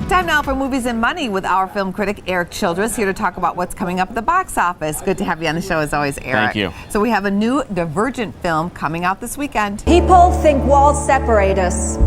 Time now for Movies and Money with our film critic, Eric Childress, here to talk about what's coming up at the box office. Good to have you on the show as always, Eric. Thank you. So we have a new Divergent film coming out this weekend. People think walls separate us,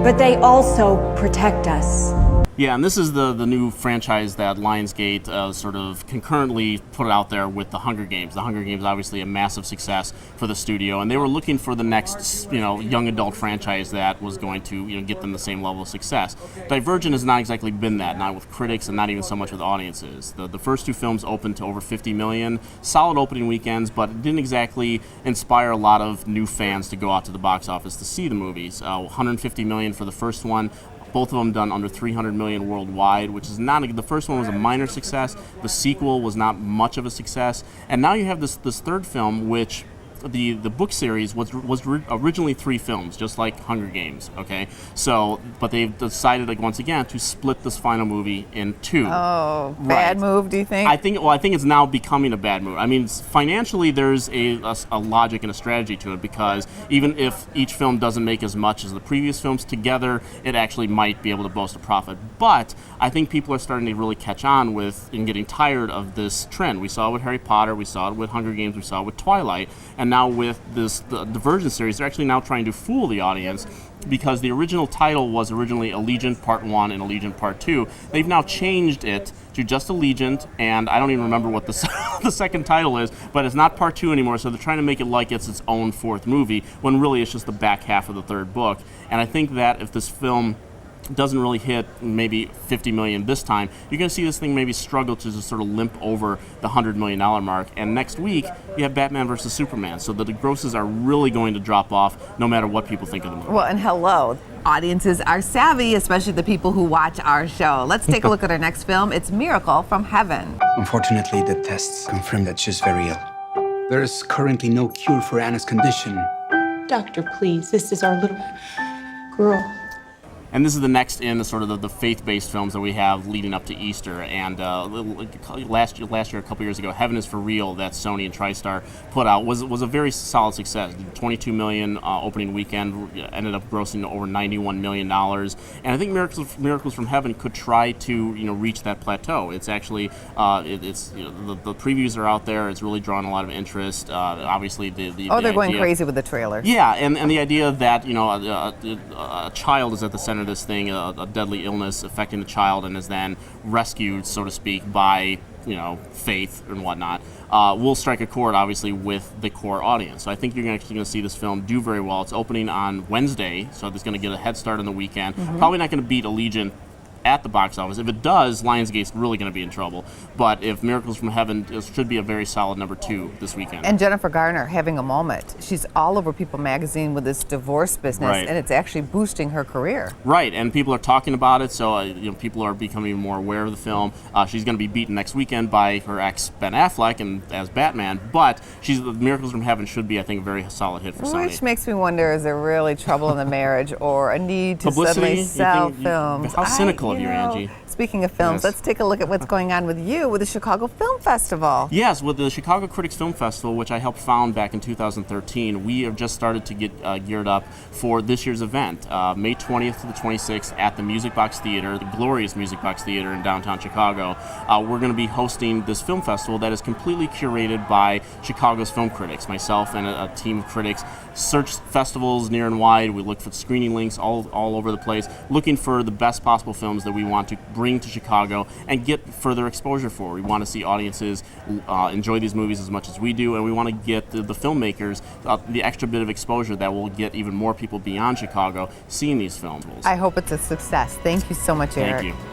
but they also protect us. Yeah, and this is the new franchise that Lionsgate sort of concurrently put out there with The Hunger Games. The Hunger Games obviously a massive success for the studio, and they were looking for the next, young adult franchise that was going to, get them the same level of success. Divergent has not exactly been that, not with critics and not even so much with audiences. The first two films opened to over 50 million, solid opening weekends, but it didn't exactly inspire a lot of new fans to go out to the box office to see the movies. 150 million for the first one. Both of them done under 300 million worldwide, which is not the first one was a minor success. The sequel was not much of a success, and now you have this third film, which the book series was originally 3 films, just like Hunger Games. Okay, so but they've decided once again to split this final movie in 2. Oh, bad move, do you think? I think it's now becoming a bad move. I mean, financially, there's a logic and a strategy to it, because even if each film doesn't make as much as the previous films together, it actually might be able to boast a profit. But I think people are starting to really catch on and getting tired of this trend. We saw it with Harry Potter, we saw it with Hunger Games, we saw it with Twilight, and now with the Divergent series, they're actually now trying to fool the audience, because the original title was originally Allegiant Part 1 and Allegiant Part 2. They've now changed it to just Allegiant, and I don't even remember what the second title is, but it's not Part 2 anymore, so they're trying to make it like it's its own 4th movie, when really it's just the back half of the 3rd book. And I think that if this film doesn't really hit maybe 50 million this time, you're going to see this thing maybe struggle to just sort of limp over the $100 million mark. And next week, you have Batman versus Superman, so the grosses are really going to drop off no matter what people think of the movie. Well, and hello, audiences are savvy, especially the people who watch our show. Let's take a look at our next film. It's Miracle from Heaven. Unfortunately, the tests confirm that she's very ill. There is currently no cure for Anna's condition. Doctor, please, this is our little girl. And this is the next in the sort of the faith-based films that we have leading up to Easter. And last year, a couple years ago, Heaven is for Real, that Sony and TriStar put out, was a very solid success. 22 million opening weekend, ended up grossing over $91 million. And I think Miracles from Heaven could try to reach that plateau. It's actually the previews are out there. It's really drawn a lot of interest. Obviously, they're going crazy with the trailer. Yeah, and the idea that a child is at the center of this thing, a deadly illness affecting the child, and is then rescued, so to speak, by faith and whatnot, will strike a chord, obviously, with the core audience. So I think you're actually going to see this film do very well. It's opening on Wednesday, so it's going to get a head start on the weekend. Probably not going to beat Allegiant at the box office. If it does, Lionsgate's really going to be in trouble. But if Miracles from Heaven, it should be a very solid number 2 this weekend. And Jennifer Garner having a moment. She's all over People magazine with this divorce business, right, and it's actually boosting her career. Right, and people are talking about it, so people are becoming more aware of the film. She's going to be beaten next weekend by her ex Ben Affleck and as Batman, but Miracles from Heaven should be, I think, a very solid hit for Sony. Which makes me wonder, is there really trouble in the marriage or a need to publicity, suddenly sell films? How cynical of you, Angie. Speaking of films, Yes. Let's take a look at what's going on with you with the Chicago Film Festival. Yes, with the Chicago Critics Film Festival, which I helped found back in 2013, we have just started to get geared up for this year's event, May 20th to the 26th at the Music Box Theater, the glorious Music Box Theater in downtown Chicago. We're going to be hosting this film festival that is completely curated by Chicago's film critics. Myself and a team of critics search festivals near and wide. We look for screening links all over the place, looking for the best possible films that we want to bring to Chicago and get further exposure for. We want to see audiences enjoy these movies as much as we do, and we want to get the filmmakers the extra bit of exposure that will get even more people beyond Chicago seeing these films. I hope it's a success. Thank you so much, Eric. Thank you.